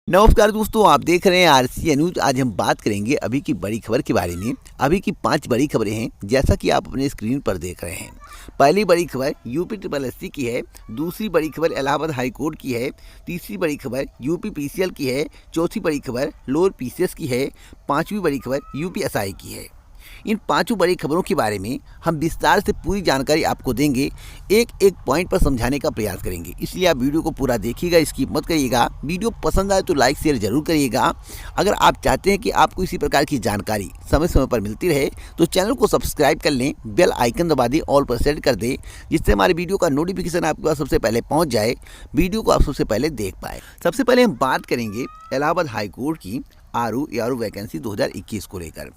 नमस्कार दोस्तों, आप देख रहे हैं आरसीएन न्यूज। आज हम बात करेंगे अभी की बड़ी खबर के बारे में। अभी की 5 बड़ी खबरें हैं, जैसा कि आप अपने स्क्रीन पर देख रहे हैं। पहली बड़ी खबर यूपी ट्रिपल एससी की है, दूसरी बड़ी खबर इलाहाबाद हाई कोर्ट की है, तीसरी बड़ी खबर यूपी पीसीएल की है, चौथी बड़ी खबर लोअर पीसीएस की है, पांचवी बड़ी खबर यूपीएसआई की है। इन पांचों बड़ी खबरों के बारे में हम विस्तार से पूरी जानकारी आपको देंगे, एक एक पॉइंट पर समझाने का प्रयास करेंगे। इसलिए आप वीडियो को पूरा देखिएगा, स्किप मत करिएगा। वीडियो पसंद आए तो लाइक शेयर जरूर करिएगा। अगर आप चाहते हैं कि आपको इसी प्रकार की जानकारी समय समय पर मिलती रहे तो चैनल को सब्सक्राइब कर लें, बेल आइकन दबा दें, ऑल पर सेट कर दें, जिससे हमारे वीडियो का नोटिफिकेशन आपके पास सबसे पहले पहुँच जाए, वीडियो को आप सबसे पहले देख पाए। सबसे पहले हम बात करेंगे इलाहाबाद हाई कोर्ट की आरओ वैकेंसी 2021 को लेकर।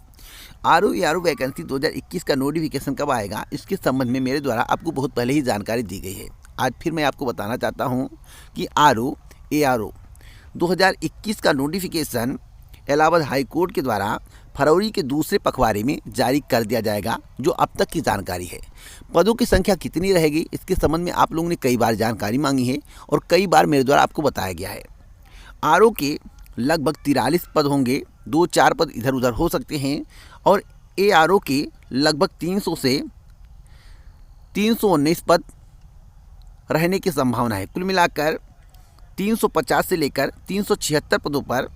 आरओ वैकेंसी 2021 का नोटिफिकेशन कब आएगा, इसके संबंध में मेरे द्वारा आपको बहुत पहले ही जानकारी दी गई है। आज फिर मैं आपको बताना चाहता हूं कि आरओ 2021 का नोटिफिकेशन इलाहाबाद हाई कोर्ट के द्वारा फरवरी के दूसरे पखवाड़े में जारी कर दिया जाएगा। जो अब तक की जानकारी है, पदों की संख्या कितनी रहेगी, इसके संबंध में आप लोगों ने कई बार जानकारी मांगी है और कई बार मेरे द्वारा आपको बताया गया है। आरओ के लगभग 43 पद होंगे, 2-4 पद इधर उधर हो सकते हैं, और एआरओ के लगभग 300 से 319 पद रहने की संभावना है। कुल मिलाकर 350 से लेकर 376 पदों पर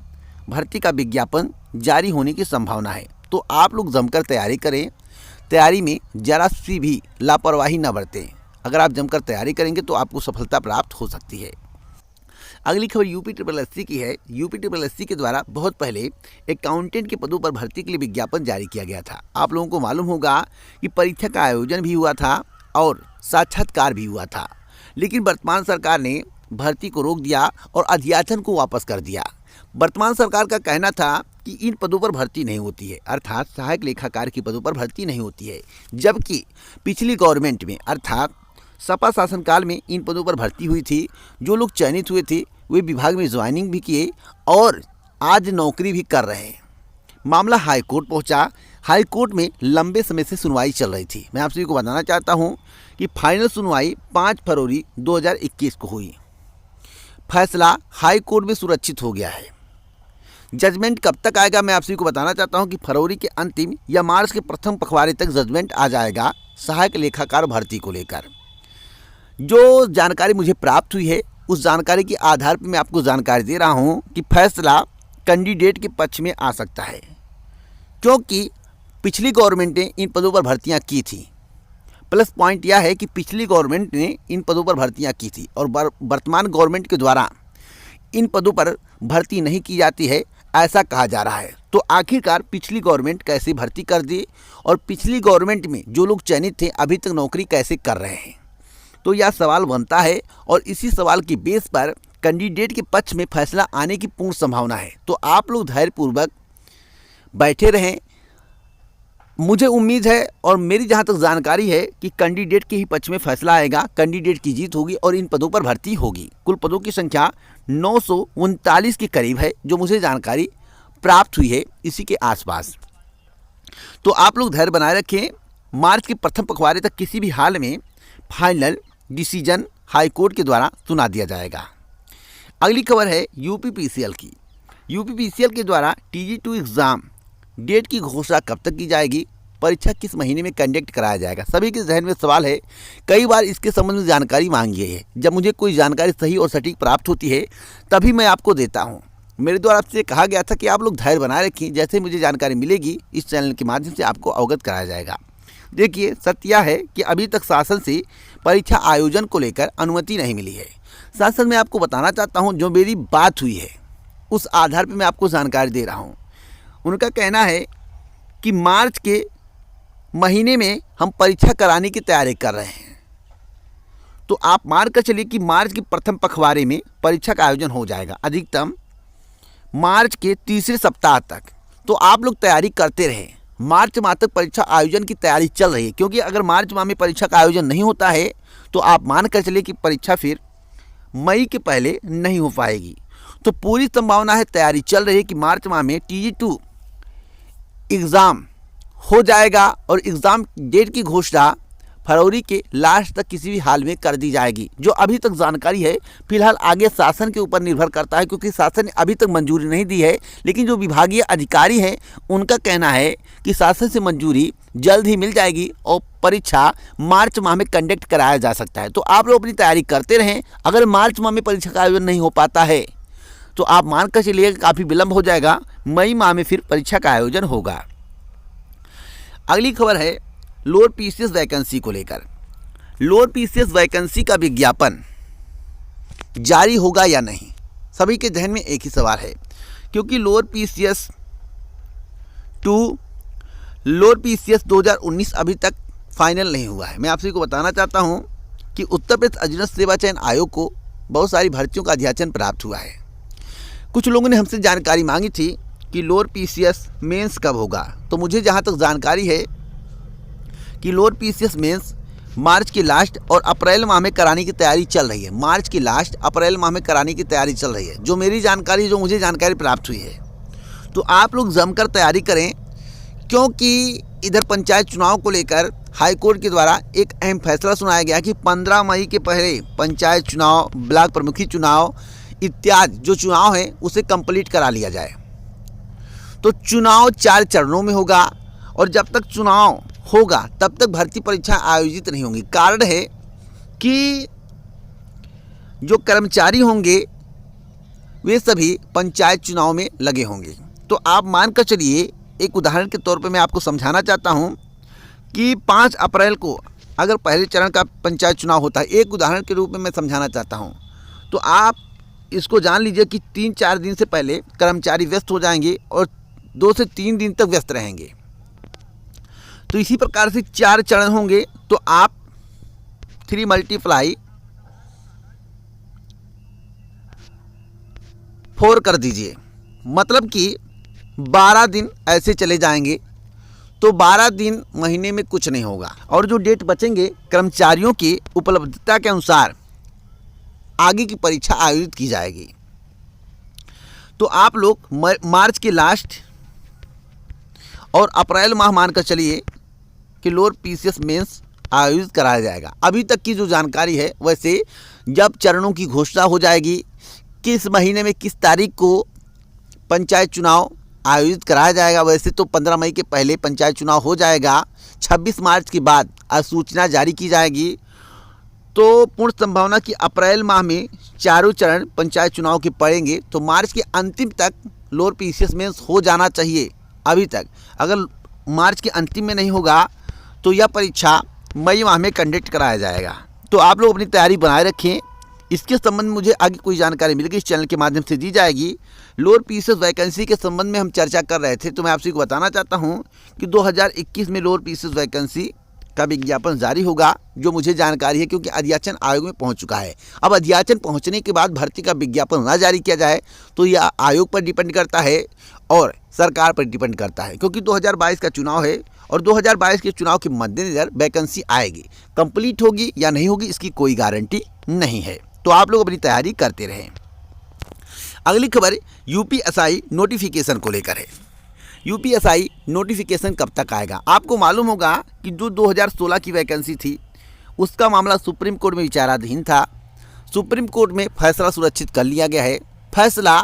भर्ती का विज्ञापन जारी होने की संभावना है। तो आप लोग जमकर तैयारी करें, तैयारी में जरा सी भी लापरवाही न बरतें। अगर आप जमकर तैयारी करेंगे तो आपको सफलता प्राप्त हो सकती है। अगली खबर यूपी ट्रिपल एससी की है। यूपी ट्रिपल एससी के द्वारा बहुत पहले अकाउंटेंट के पदों पर भर्ती के लिए विज्ञापन जारी किया गया था। आप लोगों को मालूम होगा कि परीक्षा का आयोजन भी हुआ था और साक्षात्कार भी हुआ था, लेकिन वर्तमान सरकार ने भर्ती को रोक दिया और अध्याचन को वापस कर दिया। वर्तमान सरकार का कहना था कि इन पदों पर भर्ती नहीं होती है, अर्थात सहायक लेखाकार के पदों पर भर्ती नहीं होती है, जबकि पिछली गवर्नमेंट में अर्थात सपा शासनकाल में इन पदों पर भर्ती हुई थी। जो लोग चयनित हुए थे वे विभाग में ज्वाइनिंग भी किए और आज नौकरी भी कर रहे हैं। मामला हाई कोर्ट पहुंचा। हाई कोर्ट में लंबे समय से सुनवाई चल रही थी। मैं आप सभी को बताना चाहता हूं कि फाइनल सुनवाई 5 फरवरी 2021 को हुई। फैसला हाई कोर्ट में सुरक्षित हो गया है। जजमेंट कब तक आएगा, मैं आप सभी को बताना चाहता हूं कि फरवरी के अंतिम या मार्च के प्रथम पखवाड़े तक जजमेंट आ जाएगा सहायक लेखाकार भर्ती को लेकर। जो जानकारी मुझे प्राप्त हुई है उस जानकारी के आधार पर मैं आपको जानकारी दे रहा हूं कि फैसला कैंडिडेट के पक्ष में आ सकता है, क्योंकि पिछली गवर्नमेंट ने इन पदों पर भर्तियां की थी। प्लस पॉइंट यह है कि पिछली गवर्नमेंट ने इन पदों पर भर्तियां की थी और वर्तमान गवर्नमेंट के द्वारा इन पदों पर भर्ती नहीं की जाती है, ऐसा कहा जा रहा है। तो आखिरकार पिछली गवर्नमेंट कैसे भर्ती कर दी और पिछली गवर्नमेंट में जो लोग चयनित थे अभी तक नौकरी कैसे कर रहे हैं, तो यह सवाल बनता है और इसी सवाल की बेस पर कैंडिडेट के पक्ष में फैसला आने की पूर्ण संभावना है। तो आप लोग धैर्यपूर्वक बैठे रहें। मुझे उम्मीद है और मेरी जहां तक जानकारी है कि कैंडिडेट के ही पक्ष में फैसला आएगा, कैंडिडेट की जीत होगी और इन पदों पर भर्ती होगी। कुल पदों की संख्या 939 के करीब है, जो मुझे जानकारी प्राप्त हुई है इसी के आसपास। तो आप लोग धैर्य बनाए रखें। मार्च के प्रथम पखवाड़े तक किसी भी हाल में फाइनल डिसीजन हाई कोर्ट के द्वारा सुना दिया जाएगा। अगली खबर है यूपी पीसीएल की। यूपी पीसीएल के द्वारा TG2 एग्ज़ाम डेट की घोषणा कब तक की जाएगी, परीक्षा किस महीने में कंडक्ट कराया जाएगा, सभी के जहन में सवाल है। कई बार इसके संबंध में जानकारी मांगी गई है। जब मुझे कोई जानकारी सही और सटीक प्राप्त होती है तभी मैं आपको देता हूँ। मेरे द्वारा आपसे कहा गया था कि आप लोग धैर्य बनाए रखें, जैसे मुझे जानकारी मिलेगी इस चैनल के माध्यम से आपको अवगत कराया जाएगा। देखिए, सत्य यह है कि अभी तक शासन से परीक्षा आयोजन को लेकर अनुमति नहीं मिली है। शासन में आपको बताना चाहता हूं, जो मेरी बात हुई है उस आधार पर मैं आपको जानकारी दे रहा हूं। उनका कहना है कि मार्च के महीने में हम परीक्षा कराने की तैयारी कर रहे हैं। तो आप मान कर चलिए कि मार्च के प्रथम पखवाड़े में परीक्षा का आयोजन हो जाएगा, अधिकतम मार्च के तीसरे सप्ताह तक। तो आप लोग तैयारी करते रहें। मार्च माह तक परीक्षा आयोजन की तैयारी चल रही है, क्योंकि अगर मार्च माह में परीक्षा का आयोजन नहीं होता है तो आप मान कर चलिए कि परीक्षा फिर मई के पहले नहीं हो पाएगी। तो पूरी संभावना है, तैयारी चल रही है कि मार्च माह में TG2 एग्ज़ाम हो जाएगा और एग्ज़ाम डेट की घोषणा फरवरी के लास्ट तक किसी भी हाल में कर दी जाएगी। जो अभी तक जानकारी है फिलहाल आगे शासन के ऊपर निर्भर करता है, क्योंकि शासन ने अभी तक मंजूरी नहीं दी है। लेकिन जो विभागीय अधिकारी हैं उनका कहना है कि शासन से मंजूरी जल्द ही मिल जाएगी और परीक्षा मार्च माह में कंडक्ट कराया जा सकता है। तो आप लोग अपनी तैयारी करते रहें। अगर मार्च माह में परीक्षा का आयोजन नहीं हो पाता है तो आप मान कर चलिए काफ़ी विलंब हो जाएगा, मई माह में फिर परीक्षा का आयोजन होगा। अगली खबर है लोअर पीसीएस वैकेंसी को लेकर। लोअर पीसीएस वैकेंसी का विज्ञापन जारी होगा या नहीं, सभी के ध्यान में एक ही सवाल है, क्योंकि लोअर पीसीएस 2019 अभी तक फाइनल नहीं हुआ है। मैं आप सभी को बताना चाहता हूं कि उत्तर प्रदेश अधीनस्थ सेवा चयन आयोग को बहुत सारी भर्तियों का अध्याचन प्राप्त हुआ है। कुछ लोगों ने हमसे जानकारी मांगी थी कि लोअर पीसीएस मेंस कब होगा, तो मुझे जहां तक जानकारी है कि लोअर पीसीएस मेंस मार्च के लास्ट और अप्रैल माह में कराने की तैयारी चल रही है। मार्च के लास्ट अप्रैल माह में कराने की तैयारी चल रही है, जो मुझे जानकारी प्राप्त हुई है। तो आप लोग जमकर तैयारी करें, क्योंकि इधर पंचायत चुनाव को लेकर हाईकोर्ट के द्वारा एक अहम फैसला सुनाया गया कि 15 मई के पहले पंचायत चुनाव, ब्लॉक प्रमुखी चुनाव इत्यादि जो चुनाव है उसे कंप्लीट करा लिया जाए। तो चुनाव 4 चरणों में होगा और जब तक चुनाव होगा तब तक भर्ती परीक्षा आयोजित नहीं होंगी। कारण है कि जो कर्मचारी होंगे वे सभी पंचायत चुनाव में लगे होंगे। तो आप मानकर चलिए, एक उदाहरण के तौर पे मैं आपको समझाना चाहता हूं कि 5 अप्रैल को अगर पहले चरण का पंचायत चुनाव होता है, एक उदाहरण के रूप में मैं समझाना चाहता हूं, तो आप इसको जान लीजिए कि 3-4 दिन से पहले कर्मचारी व्यस्त हो जाएंगे और 2 से 3 दिन तक व्यस्त रहेंगे। तो इसी प्रकार से 4 चरण होंगे, तो आप 3 × 4 कर दीजिए, मतलब कि 12 दिन ऐसे चले जाएंगे। तो 12 दिन महीने में कुछ नहीं होगा और जो डेट बचेंगे कर्मचारियों की उपलब्धता के अनुसार आगे की परीक्षा आयोजित की जाएगी। तो आप लोग मार्च के लास्ट और अप्रैल माह मानकर चलिए कि लोअर पीसीएस मेंस आयोजित कराया जाएगा। अभी तक की जो जानकारी है, वैसे जब चरणों की घोषणा हो जाएगी, किस महीने में किस तारीख को पंचायत चुनाव आयोजित कराया जाएगा, वैसे तो 15 मई के पहले पंचायत चुनाव हो जाएगा। 26 मार्च के बाद अधिसूचना जारी की जाएगी। तो पूर्ण संभावना कि अप्रैल माह में चारों चरण पंचायत चुनाव के पड़ेंगे। तो मार्च के अंतिम तक लोअर पीसीएस मेंस हो जाना चाहिए। अभी तक अगर मार्च के अंतिम में नहीं होगा तो यह परीक्षा मई माह में कंडक्ट कराया जाएगा। तो आप लोग अपनी तैयारी बनाए रखें। इसके संबंध में मुझे आगे कोई जानकारी मिलेगी इस चैनल के माध्यम से दी जाएगी। लोअर पीसीएस वैकेंसी के संबंध में हम चर्चा कर रहे थे, तो मैं आपसे बताना चाहता हूं कि 2021 में लोअर पीसीएस वैकेंसी का विज्ञापन जारी होगा, जो मुझे जानकारी है, क्योंकि अध्याचन आयोग में पहुंच चुका है। अब अध्याचन पहुंचने के बाद भर्ती का विज्ञापन ना जारी किया जाए तो यह आयोग पर डिपेंड करता है और सरकार पर डिपेंड करता है, क्योंकि 2022 का चुनाव है और 2022 के चुनाव के मद्देनजर वैकेंसी आएगी। कंप्लीट होगी या नहीं होगी इसकी कोई गारंटी नहीं है। तो आप लोग अपनी तैयारी करते रहें। अगली खबर यूपीएसआई नोटिफिकेशन को लेकर है। यूपीएसआई नोटिफिकेशन कब तक आएगा? आपको मालूम होगा कि जो 2016 की वैकेंसी थी उसका मामला सुप्रीम कोर्ट में विचाराधीन था। सुप्रीम कोर्ट में फैसला सुरक्षित कर लिया गया है। फैसला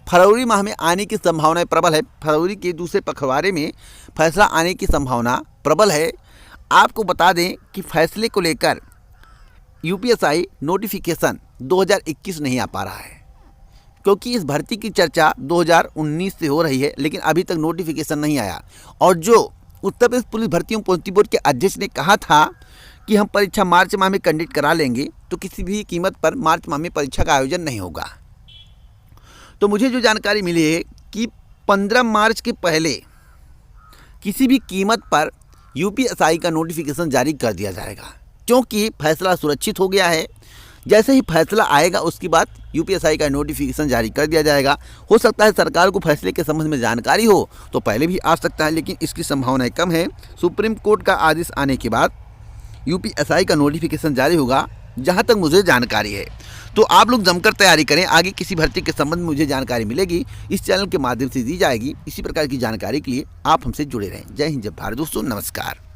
फरवरी माह में आने की संभावना प्रबल है। फरवरी के दूसरे पखवाड़े में फैसला आने की संभावना प्रबल है। आपको बता दें कि फैसले को लेकर यूपीएसआई नोटिफिकेशन 2021 नहीं आ पा रहा है, क्योंकि इस भर्ती की चर्चा 2019 से हो रही है, लेकिन अभी तक नोटिफिकेशन नहीं आया। और जो उत्तर प्रदेश पुलिस भर्ती एवं प्रोन्नति बोर्ड के अध्यक्ष ने कहा था कि हम परीक्षा मार्च माह में कंडक्ट करा लेंगे, तो किसी भी कीमत पर मार्च माह में परीक्षा का आयोजन नहीं होगा। तो मुझे जो जानकारी मिली है कि 15 मार्च के पहले किसी भी कीमत पर यूपीएसआई का नोटिफिकेशन जारी कर दिया जाएगा, क्योंकि फैसला सुरक्षित हो गया है। जैसे ही फैसला आएगा उसके बाद यूपीएसआई का नोटिफिकेशन जारी कर दिया जाएगा। हो सकता है सरकार को फैसले के संबंध में जानकारी हो तो पहले भी आ सकता है, लेकिन इसकी संभावनाएं कम है। सुप्रीम कोर्ट का आदेश आने के बाद यूपीएसआई का नोटिफिकेशन जारी होगा, जहां तक मुझे जानकारी है। तो आप लोग जमकर तैयारी करें। आगे किसी भर्ती के संबंध में मुझे जानकारी मिलेगी इस चैनल के माध्यम से दी जाएगी। इसी प्रकार की जानकारी के लिए आप हमसे जुड़े रहें। जय हिंद, जय भारत दोस्तों, नमस्कार।